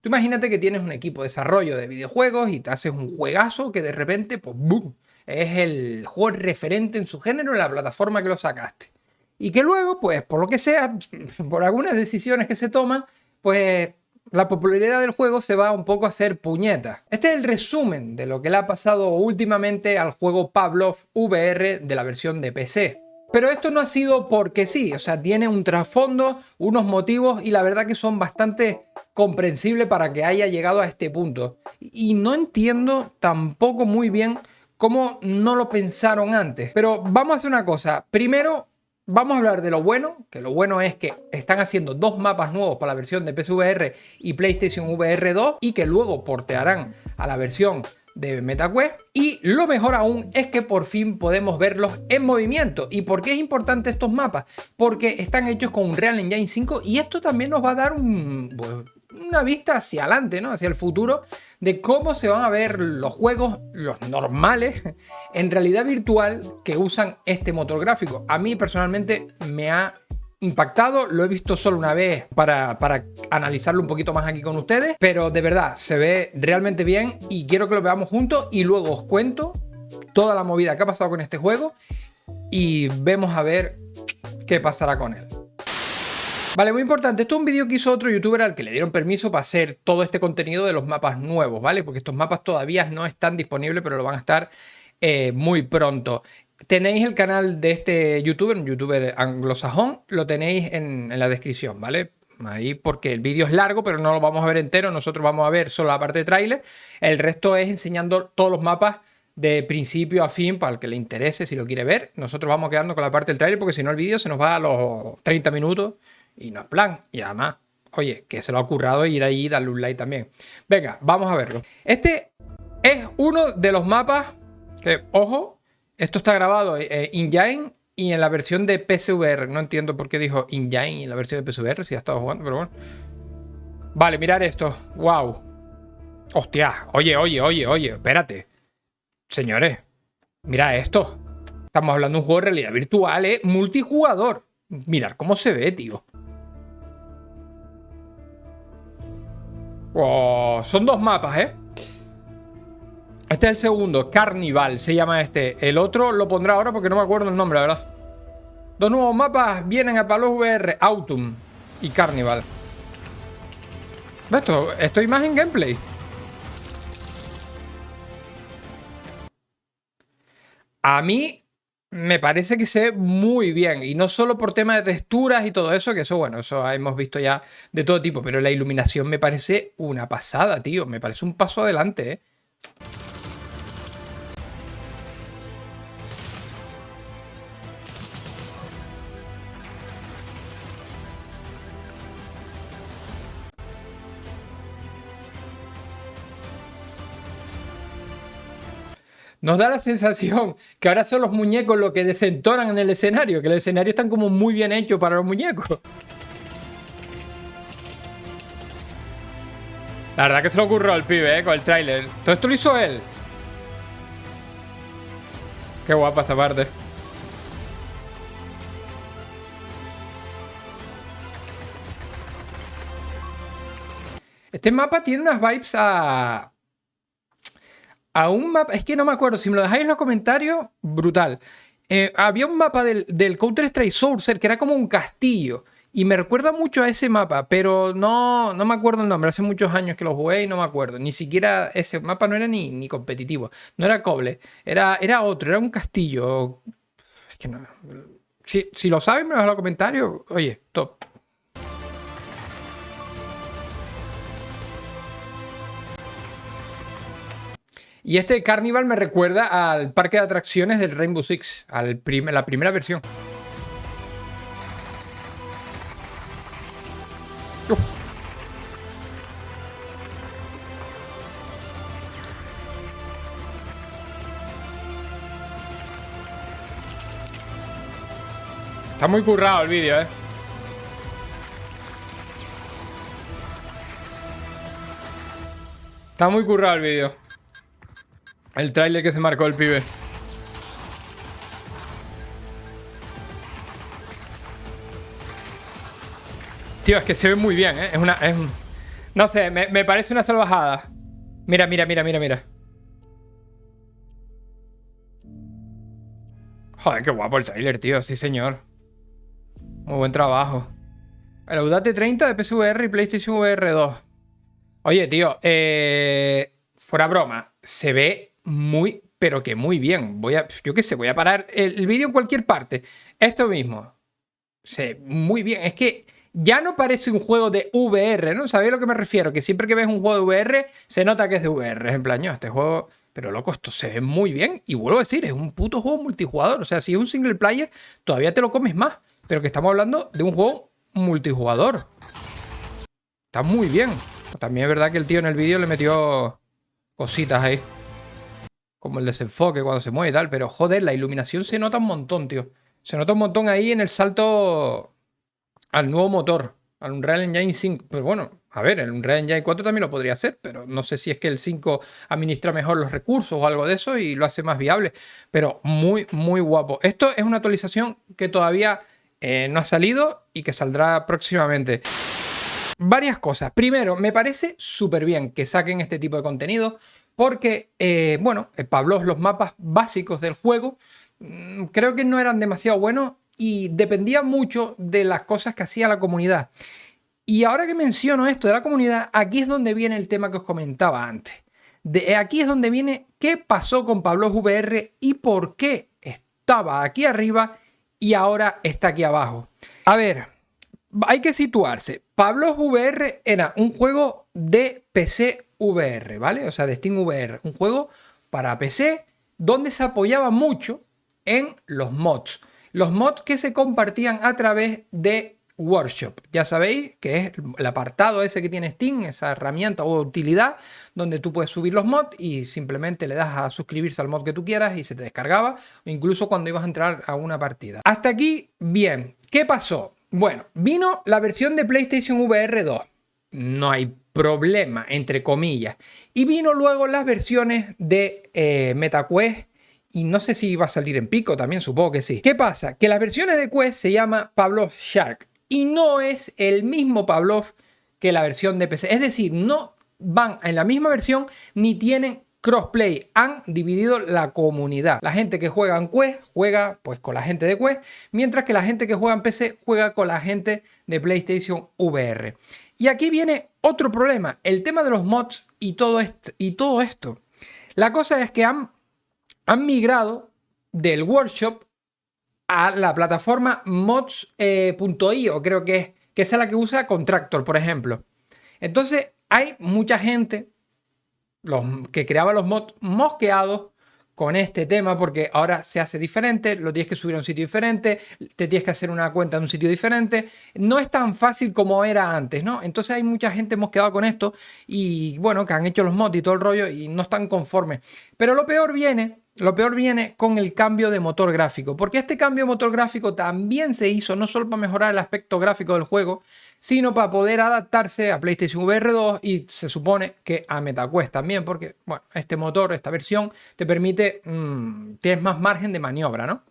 Tú imagínate que tienes un equipo de desarrollo de videojuegos y te haces un juegazo que de repente, pues ¡boom!, es el juego referente en su género en la plataforma que lo sacaste. Y que luego, pues por lo que sea, por algunas decisiones que se toman, pues la popularidad del juego se va un poco a hacer puñetas. Este es el resumen de lo que le ha pasado últimamente al juego Pavlov VR de la versión de PC. Pero esto no ha sido porque sí, o sea, tiene un trasfondo, unos motivos y la verdad que son bastante comprensibles para que haya llegado a este punto. Y no entiendo tampoco muy bien cómo no lo pensaron antes. Pero vamos a hacer una cosa. Primero, vamos a hablar de lo bueno, que lo bueno es que están haciendo 2 mapas nuevos para la versión de PSVR y PlayStation VR 2 y que luego portearán a la versión de MetaQuest. Y lo mejor aún es que por fin podemos verlos en movimiento. ¿Y por qué es importante estos mapas? Porque están hechos con Unreal Engine 5 y esto también nos va a dar una vista hacia adelante, ¿no? Hacia el futuro de cómo se van a ver los juegos, los normales, en realidad virtual que usan este motor gráfico. A mí personalmente me ha impactado, lo he visto solo una vez para analizarlo un poquito más aquí con ustedes, pero de verdad se ve realmente bien y quiero que lo veamos juntos y luego os cuento toda la movida que ha pasado con este juego y vemos a ver qué pasará con él. Vale, muy importante, esto es un vídeo que hizo otro youtuber al que le dieron permiso para hacer todo este contenido de los mapas nuevos, ¿vale? Porque estos mapas todavía no están disponibles, pero lo van a estar muy pronto. Tenéis el canal de este youtuber, un youtuber anglosajón, lo tenéis en la descripción, ¿vale? Ahí porque el vídeo es largo, pero no lo vamos a ver entero, nosotros vamos a ver solo la parte de tráiler, el resto es enseñando todos los mapas de principio a fin para el que le interese, si lo quiere ver. Nosotros vamos quedando con la parte del tráiler porque si no el vídeo se nos va a los 30 minutos y no es plan. Y además, oye, que se lo ha currado ir ahí y darle un like también. Venga, vamos a verlo. Este es uno de los mapas que, ojo, esto está grabado in-game y en la versión de PSVR. No entiendo por qué dijo in-game en la versión de PSVR, si ya estaba jugando, pero bueno. Vale, mirad esto. Wow. Hostia, oye, espérate. Señores, mirad esto. Estamos hablando de un juego de realidad virtual, multijugador. Mirad cómo se ve, tío. Oh, son 2 mapas, Este es el segundo, Carnival se llama este. El otro lo pondré ahora porque no me acuerdo el nombre, la verdad. 2 nuevos mapas vienen a Pavlov VR, Autumn y Carnival. Esto es más en gameplay. A mí me parece que se ve muy bien. Y no solo por tema de texturas y todo eso, que eso, bueno, eso hemos visto ya de todo tipo. Pero la iluminación me parece una pasada, tío. Me parece un paso adelante, Nos da la sensación que ahora son los muñecos los que desentonan en el escenario, que el escenario están como muy bien hecho para los muñecos. La verdad que se lo ocurrió al pibe, con el tráiler. Todo esto lo hizo él. Qué guapa esta parte. Este mapa tiene unas vibes a un mapa, es que no me acuerdo, si me lo dejáis en los comentarios, brutal. Había un mapa del Counter-Strike Source que era como un castillo y me recuerda mucho a ese mapa, pero no me acuerdo el nombre, hace muchos años que lo jugué y no me acuerdo, ni siquiera ese mapa no era ni competitivo, no era Coble, era otro, era un castillo. Es que no, si lo saben me lo dejáis en los comentarios, oye, top. Y este Carnival me recuerda al parque de atracciones del Rainbow Six, la primera versión. Uf. Está muy currado el vídeo, Está muy currado el vídeo. El tráiler que se marcó el pibe. Tío, es que se ve muy bien, Es No sé, me parece una salvajada. Mira, mira, mira, mira, mira. Joder, qué guapo el trailer, tío. Sí, señor. Muy buen trabajo. El Audate 30 de PSVR y PlayStation VR 2. Oye, tío, fuera broma, se ve muy, pero que muy bien. Yo qué sé, voy a parar el vídeo en cualquier parte. Esto mismo. Muy bien. Es que ya no parece un juego de VR, ¿no? ¿Sabéis a lo que me refiero? Que siempre que ves un juego de VR, se nota que es de VR. En plan, este juego... Pero loco, esto se ve muy bien. Y vuelvo a decir, es un puto juego multijugador. O sea, si es un single player, todavía te lo comes más. Pero que estamos hablando de un juego multijugador. Está muy bien. También es verdad que el tío en el vídeo le metió cositas ahí. Como el desenfoque cuando se mueve y tal. Pero joder, la iluminación se nota un montón, tío. Se nota un montón ahí en el salto al nuevo motor, al Unreal Engine 5. Pues bueno, a ver, el Unreal Engine 4 también lo podría hacer, pero no sé si es que el 5 administra mejor los recursos o algo de eso y lo hace más viable. Pero muy, muy guapo. Esto es una actualización que todavía no ha salido y que saldrá próximamente. Varias cosas. Primero, me parece súper bien que saquen este tipo de contenido porque, bueno, Pavlov, los mapas básicos del juego, creo que no eran demasiado buenos y dependía mucho de las cosas que hacía la comunidad. Y ahora que menciono esto de la comunidad, aquí es donde viene el tema que os comentaba antes. Aquí es donde viene qué pasó con Pavlov VR y por qué estaba aquí arriba y ahora está aquí abajo. A ver, hay que situarse. Pavlov VR era un juego de PC VR, ¿vale? O sea, de Steam VR. Un juego para PC donde se apoyaba mucho en los mods. Los mods que se compartían a través de Workshop. Ya sabéis que es el apartado ese que tiene Steam, esa herramienta o utilidad donde tú puedes subir los mods y simplemente le das a suscribirse al mod que tú quieras y se te descargaba, o incluso cuando ibas a entrar a una partida. Hasta aquí, bien. ¿Qué pasó? Bueno, vino la versión de PlayStation VR 2. No hay problema, entre comillas. Y vino luego las versiones de MetaQuest. Y no sé si va a salir en Pico también, supongo que sí. ¿Qué pasa? Que las versiones de Quest se llama Pavlov Shark. Y no es el mismo Pavlov que la versión de PC. Es decir, no van en la misma versión ni tienen crossplay. Han dividido la comunidad. La gente que juega en Quest juega pues con la gente de Quest, mientras que la gente que juega en PC juega con la gente de PlayStation VR. Y aquí viene otro problema, el tema de los mods y todo esto. La cosa es que han migrado del workshop a la plataforma mods.io, creo que es la que usa Contractor, por ejemplo. Entonces hay mucha gente que creaba los mods mosqueados con este tema porque ahora se hace diferente, lo tienes que subir a un sitio diferente, te tienes que hacer una cuenta en un sitio diferente. No es tan fácil como era antes, ¿no? Entonces hay mucha gente mosqueada con esto y bueno, que han hecho los mods y todo el rollo y no están conformes. Pero lo peor viene con el cambio de motor gráfico, porque este cambio de motor gráfico también se hizo no solo para mejorar el aspecto gráfico del juego, sino para poder adaptarse a PlayStation VR 2 y se supone que a MetaQuest también, porque bueno, este motor, esta versión, te permite, tienes más margen de maniobra, ¿no?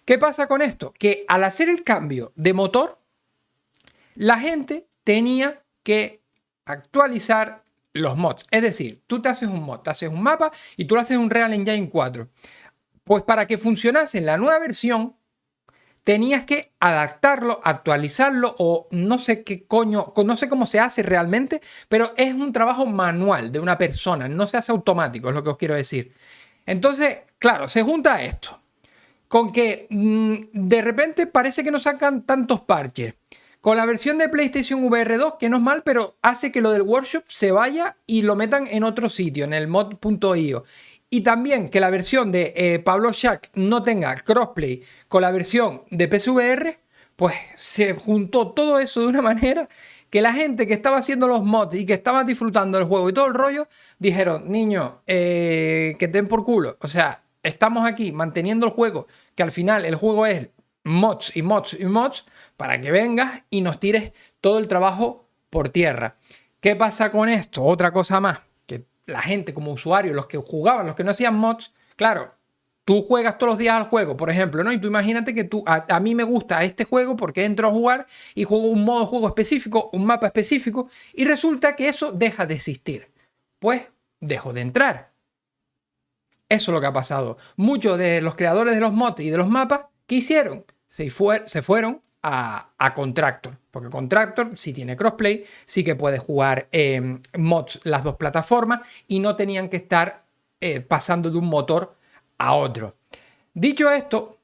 ¿Qué pasa con esto? Que al hacer el cambio de motor, la gente tenía que actualizar los mods. Es decir, tú te haces un mod, te haces un mapa y tú lo haces en Unreal Engine 4. Pues para que funcionase en la nueva versión, tenías que adaptarlo, actualizarlo o no sé qué coño, no sé cómo se hace realmente, pero es un trabajo manual de una persona, no se hace automático, es lo que os quiero decir. Entonces, claro, se junta esto con que de repente parece que no sacan tantos parches. Con la versión de PlayStation VR 2, que no es mal, pero hace que lo del workshop se vaya y lo metan en otro sitio, en el mod.io. Y también que la versión de Pavlov Shark no tenga crossplay con la versión de PSVR, pues se juntó todo eso de una manera que la gente que estaba haciendo los mods y que estaba disfrutando del juego y todo el rollo, dijeron, niño, que den por culo. O sea, estamos aquí manteniendo el juego, que al final el juego es mods y mods y mods, para que vengas y nos tires todo el trabajo por tierra. ¿Qué pasa con esto? Otra cosa más, que la gente como usuario, los que jugaban, los que no hacían mods, claro, tú juegas todos los días al juego, por ejemplo, ¿no? Y tú imagínate que a mí me gusta este juego porque entro a jugar y juego un modo de juego específico, un mapa específico, y resulta que eso deja de existir. Pues dejo de entrar. Eso es lo que ha pasado. Muchos de los creadores de los mods y de los mapas, ¿qué hicieron? Se fueron a Contractor. Porque Contractor sí tiene crossplay, sí que puede jugar mods las dos plataformas y no tenían que estar pasando de un motor a otro. Dicho esto,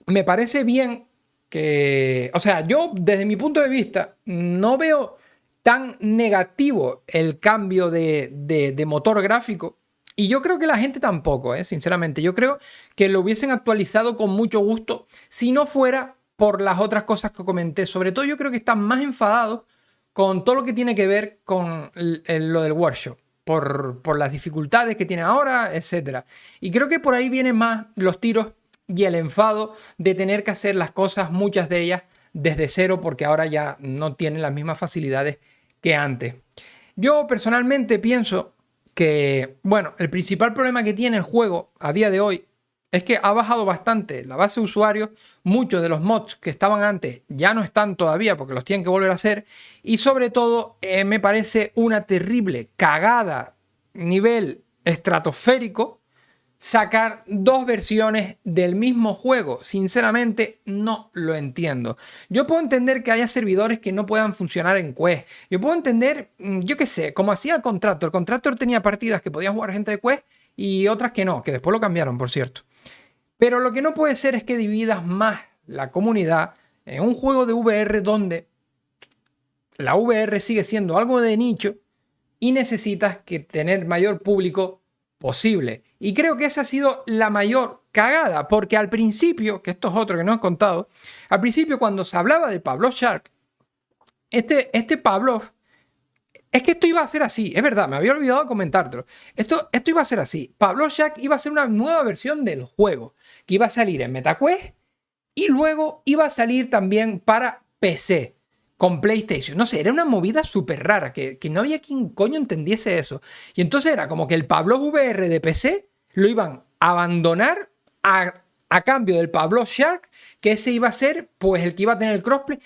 me parece bien que, o sea, yo desde mi punto de vista no veo tan negativo el cambio de motor gráfico. Y yo creo que la gente tampoco, sinceramente. Yo creo que lo hubiesen actualizado con mucho gusto si no fuera por las otras cosas que comenté. Sobre todo yo creo que están más enfadados con todo lo que tiene que ver con lo del workshop. Por las dificultades que tiene ahora, etc. Y creo que por ahí vienen más los tiros y el enfado de tener que hacer las cosas, muchas de ellas, desde cero, porque ahora ya no tienen las mismas facilidades que antes. Yo personalmente pienso que, bueno, el principal problema que tiene el juego a día de hoy es que ha bajado bastante la base de usuarios. Muchos de los mods que estaban antes ya no están todavía porque los tienen que volver a hacer. Y sobre todo me parece una terrible cagada nivel estratosférico sacar dos versiones del mismo juego. Sinceramente no lo entiendo. Yo puedo entender que haya servidores que no puedan funcionar en Quest. Yo puedo entender, yo qué sé, como hacía el Contractor. El Contractor tenía partidas que podían jugar gente de Quest y otras que no, que después lo cambiaron, por cierto. Pero lo que no puede ser es que dividas más la comunidad en un juego de VR donde la VR sigue siendo algo de nicho y necesitas que tener mayor público posible. Y creo que esa ha sido la mayor cagada, porque al principio, que esto es otro que no he contado, al principio cuando se hablaba de Pavlov Shark, este Pavlov, es que esto iba a ser así, es verdad, me había olvidado de comentártelo. Esto iba a ser así. Pavlov Shark iba a ser una nueva versión del juego, que iba a salir en MetaQuest y luego iba a salir también para PC. Con PlayStation, no sé, era una movida súper rara, que no había quien coño entendiese eso. Y entonces era como que el Pavlov VR de PC lo iban a abandonar a cambio del Pavlov Shark, que ese iba a ser pues el que iba a tener el crossplay.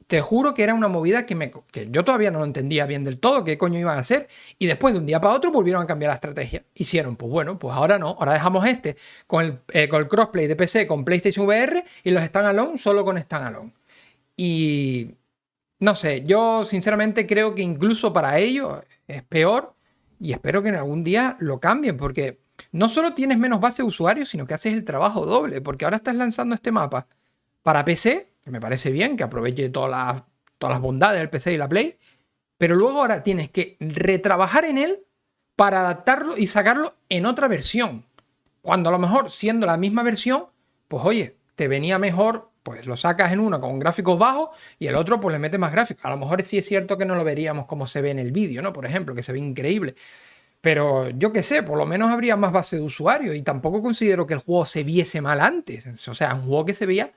Te juro que era una movida que yo todavía no lo entendía bien del todo, qué coño iban a hacer. Y después de un día para otro volvieron a cambiar la estrategia. Hicieron, pues bueno, pues ahora no, ahora dejamos con el crossplay de PC con PlayStation VR y los standalone solo con standalone. Y no sé, yo sinceramente creo que incluso para ellos es peor y espero que en algún día lo cambien porque no solo tienes menos base de usuarios, sino que haces el trabajo doble porque ahora estás lanzando este mapa para PC, que me parece bien, que aproveche todas las bondades del PC y la Play, pero luego ahora tienes que retrabajar en él para adaptarlo y sacarlo en otra versión. Cuando a lo mejor siendo la misma versión, pues oye, te venía mejor, pues lo sacas en uno con gráficos bajos y el otro pues le metes más gráficos. A lo mejor sí es cierto que no lo veríamos como se ve en el vídeo, ¿no? Por ejemplo, que se ve increíble. Pero yo qué sé, por lo menos habría más base de usuarios y tampoco considero que el juego se viese mal antes. O sea, un juego que se veía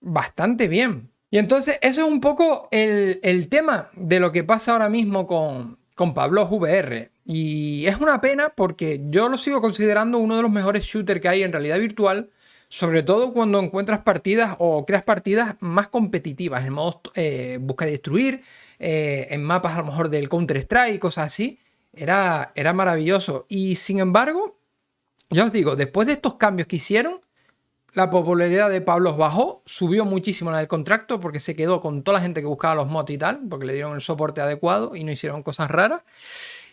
bastante bien. Y entonces eso es un poco el tema de lo que pasa ahora mismo con Pavlov VR. Y es una pena porque yo lo sigo considerando uno de los mejores shooters que hay en realidad virtual, sobre todo cuando encuentras partidas o creas partidas más competitivas, en modo buscar y destruir, en mapas a lo mejor del Counter-Strike y cosas así. Era maravilloso. Y sin embargo, ya os digo, después de estos cambios que hicieron, la popularidad de Pavlov bajó, subió muchísimo en el contrato porque se quedó con toda la gente que buscaba los mods y tal, porque le dieron el soporte adecuado y no hicieron cosas raras.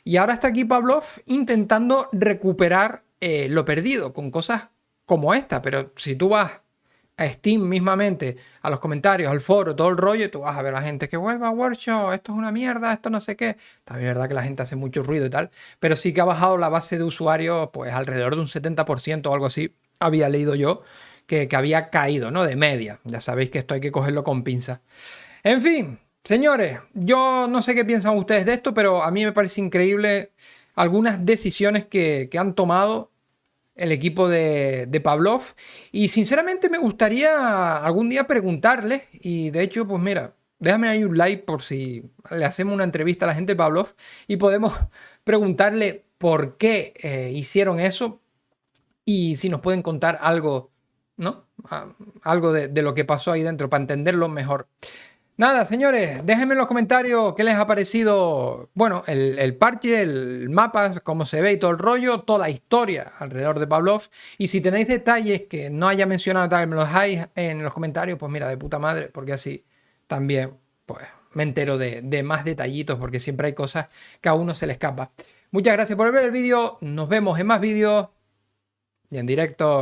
Y ahora está aquí Pavlov intentando recuperar lo perdido con cosas como esta. Pero si tú vas a Steam mismamente, a los comentarios, al foro, todo el rollo, tú vas a ver a la gente que vuelva a Workshop, esto es una mierda, esto no sé qué. También es verdad que la gente hace mucho ruido y tal, pero sí que ha bajado la base de usuarios pues alrededor de un 70% o algo así, había leído yo, que había caído, ¿no? De media. Ya sabéis que esto hay que cogerlo con pinzas. En fin, señores, yo no sé qué piensan ustedes de esto, pero a mí me parece increíble algunas decisiones que han tomado el equipo de Pavlov. Y sinceramente me gustaría algún día preguntarles. Y de hecho, pues mira, déjame ahí un like por si le hacemos una entrevista a la gente de Pavlov y podemos preguntarle por qué hicieron eso. y si nos pueden contar algo, ¿no? Algo de lo que pasó ahí dentro para entenderlo mejor. Nada, señores, déjenme en los comentarios qué les ha parecido, bueno, el parche, el mapa, cómo se ve y todo el rollo, toda la historia alrededor de Pavlov. Y si tenéis detalles que no haya mencionado, tal, me los dejáis en los comentarios, pues mira, de puta madre, porque así también, pues, me entero de más detallitos, porque siempre hay cosas que a uno se le escapa. Muchas gracias por ver el vídeo, nos vemos en más vídeos y en directo.